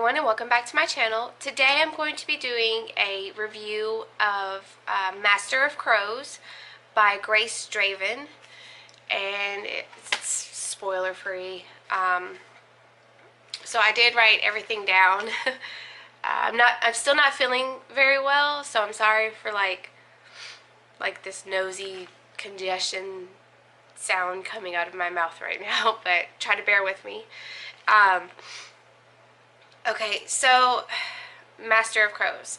everyone, and welcome back to my channel. Today I'm going to be doing a review of Master of Crows by Draven, and it's spoiler free. So I did write everything down. I'm still not feeling very well, so I'm sorry for like this nosy congestion sound coming out of my mouth right now, but try to bear with me. Okay, so Master of Crows.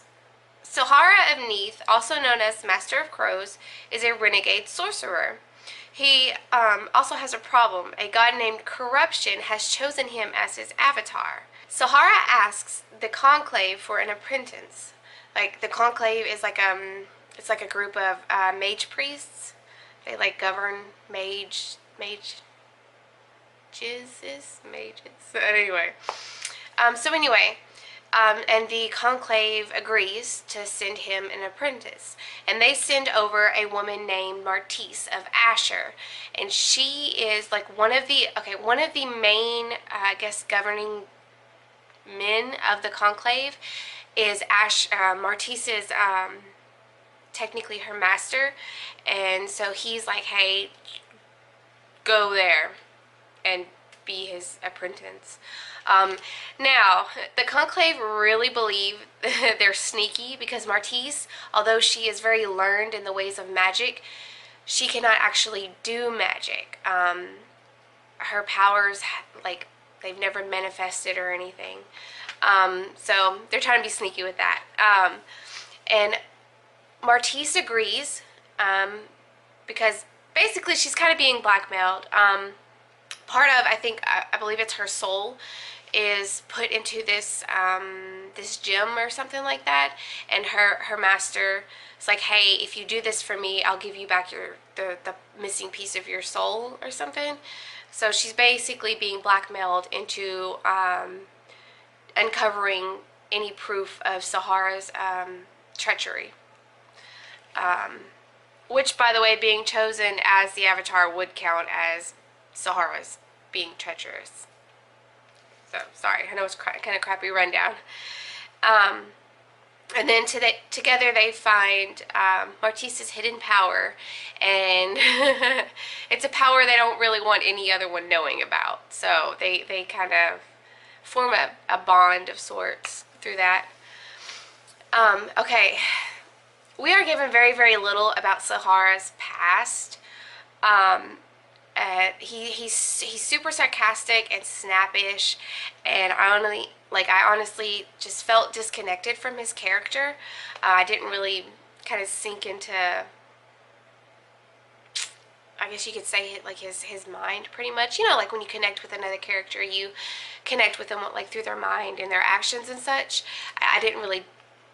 Sahara of Neath, also known as Master of Crows, is a renegade sorcerer. He also has a problem. A god named Corruption has chosen him as his avatar. Sahara asks the Conclave for an apprentice. Like, the Conclave is like it's like a group of mage priests. They like govern mages. Anyway. And the Conclave agrees to send him an apprentice. And they send over a woman named Martise of Asher. And she is like one of the main, I guess, governing men of the Conclave is Martise is technically her master. And so he's like, hey, go there and be his apprentice. Now, the Conclave really believe they're sneaky because Martise, although she is very learned in the ways of magic, she cannot actually do magic. Her powers, like, they've never manifested or anything. So they're trying to be sneaky with that. And Martise agrees because basically she's kind of being blackmailed. Part of, I believe it's her soul, is put into this this gem or something like that, and her master is like, hey, if you do this for me, I'll give you back the missing piece of your soul or something. So she's basically being blackmailed into uncovering any proof of Sahara's treachery. Which, by the way, being chosen as the avatar would count as Sahara's being treacherous. So, sorry, I know it's kind of crappy rundown. And then together they find Martise's hidden power, and it's a power they don't really want any other one knowing about. So they kind of form a bond of sorts through that. Okay, we are given very, very little about Sahara's past. He's super sarcastic and snappish, and I honestly just felt disconnected from his character. I didn't really kind of sink into, I guess you could say, like his mind, pretty much. You know, like when you connect with another character, you connect with them like through their mind and their actions and such. I didn't really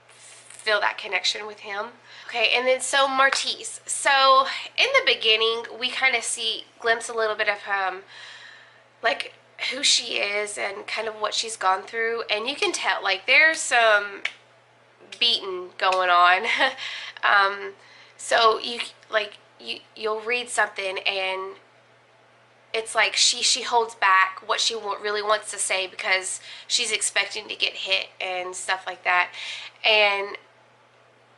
feel that connection with him. Okay, and then so Martise. So in the beginning, we kind of glimpse a little bit of like who she is and kind of what she's gone through, and you can tell like there's some beating going on. So you'll read something and it's like she holds back what she really wants to say because she's expecting to get hit and stuff like that. And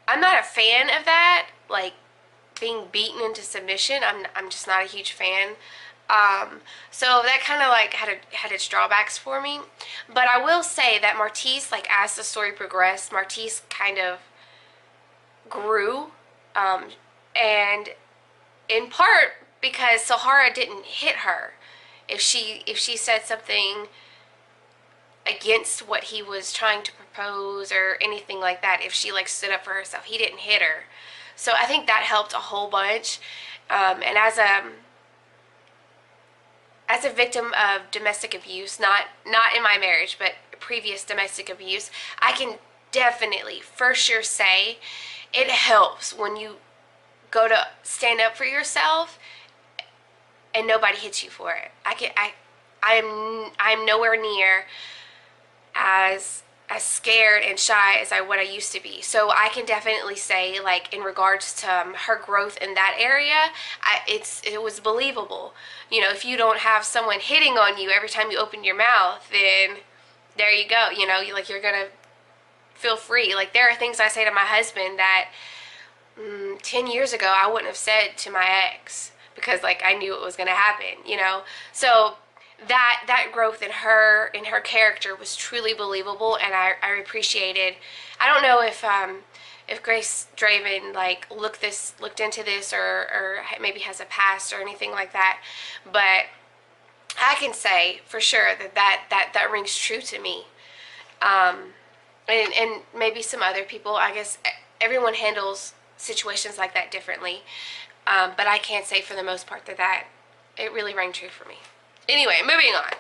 I'm not a fan of that, like being beaten into submission. I'm just not a huge fan. So that kind of like had its drawbacks for me. But I will say that Martise, like as the story progressed, Martise kind of grew, and in part because Sahara didn't hit her. If she said something against what he was trying to propose or anything like that, if she like stood up for herself, he didn't hit her. So I think that helped a whole bunch. And as a victim of domestic abuse, not in my marriage, but previous domestic abuse, I can definitely for sure say it helps when you go to stand up for yourself and nobody hits you for it. I'm nowhere near as scared and shy as what I used to be. So I can definitely say, like, in regards to her growth in that area, it was believable. You know, if you don't have someone hitting on you every time you open your mouth, then there you go. You know, you're gonna feel free. Like, there are things I say to my husband that 10 years ago I wouldn't have said to my ex, because like I knew it was going to happen, you know. So that growth in her character was truly believable, and I appreciated. I don't know if Grace Draven like looked into this, or maybe has a past or anything like that, but I can say for sure that rings true to me. And maybe some other people. I guess everyone handles situations like that differently. But I can't say for the most part that it really rang true for me. Anyway, moving on.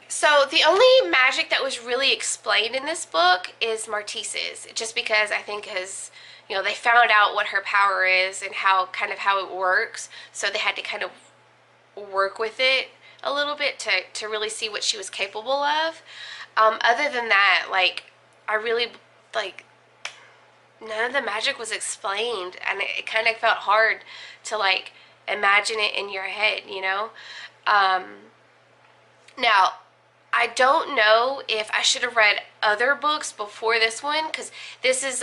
So the only magic that was really explained in this book is Martise's, just because I think they found out what her power is and how it works, so they had to kind of work with it a little bit to really see what she was capable of. Other than that, like, I really, like, none of the magic was explained, and it kind of felt hard to, like, imagine it in your head, you know? Now, I don't know if I should have read other books before this one, because this is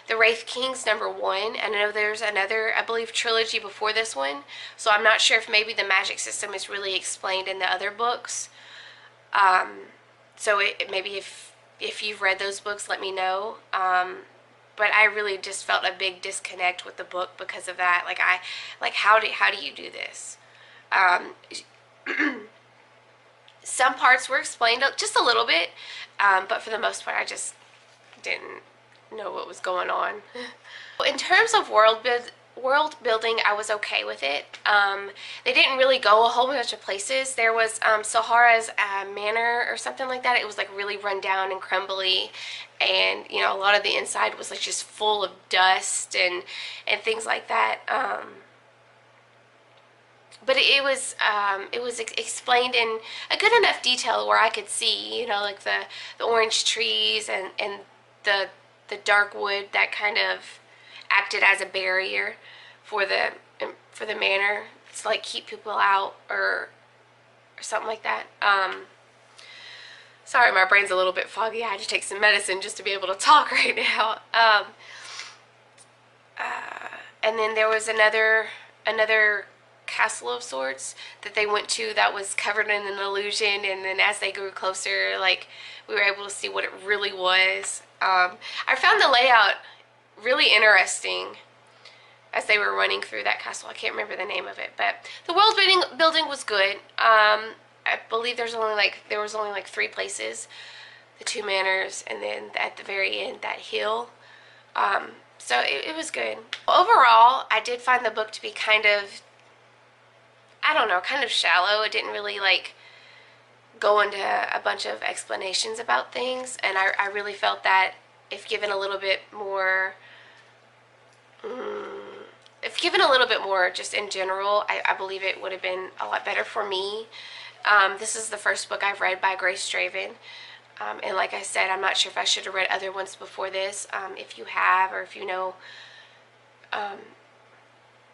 the Wraith Kings #1, and I know there's another, I believe, trilogy before this one, so I'm not sure if maybe the magic system is really explained in the other books. So maybe if you've read those books, let me know. But I really just felt a big disconnect with the book because of that. Like how do you do this? Some parts were explained just a little bit, but for the most part, I just didn't know what was going on. In terms of world building, I was okay with it. They didn't really go a whole bunch of places. There was Sahara's manor or something like that. It was like really run down and crumbly, and you know, a lot of the inside was like just full of dust and things like that. But it was explained in a good enough detail where I could see, you know, like the orange trees and the dark wood that kind of acted as a barrier for the manor to like keep people out or something like that. Sorry, my brain's a little bit foggy. I had to take some medicine just to be able to talk right now. And then there was another castle of sorts that they went to that was covered in an illusion, and then as they grew closer, like, we were able to see what it really was. I found the layout really interesting as they were running through that castle. I can't remember the name of it, but the world building was good. I believe there was only like 3 places, the 2 manors, and then at the very end that hill. So it was good. Overall, I did find the book to be kind of, I don't know, kind of shallow. It didn't really like go into a bunch of explanations about things, and I really felt that if given a little bit more, just in general, I believe it would have been a lot better for me. This is the first book I've read by Grace Draven, and like I said, I'm not sure if I should have read other ones before this. If you have, or if you know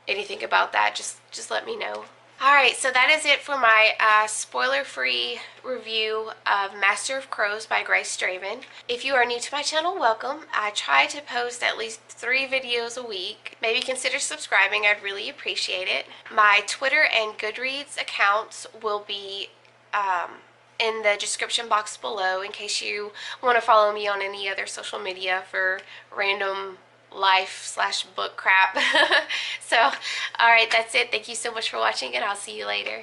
anything about that, just let me know. Alright, so that is it for my spoiler-free review of Master of Crows by Grace Draven. If you are new to my channel, welcome. I try to post at least 3 videos a week. Maybe consider subscribing. I'd really appreciate it. My Twitter and Goodreads accounts will be in the description box below in case you want to follow me on any other social media for random life/book crap. So, alright, that's it. Thank you so much for watching, and I'll see you later.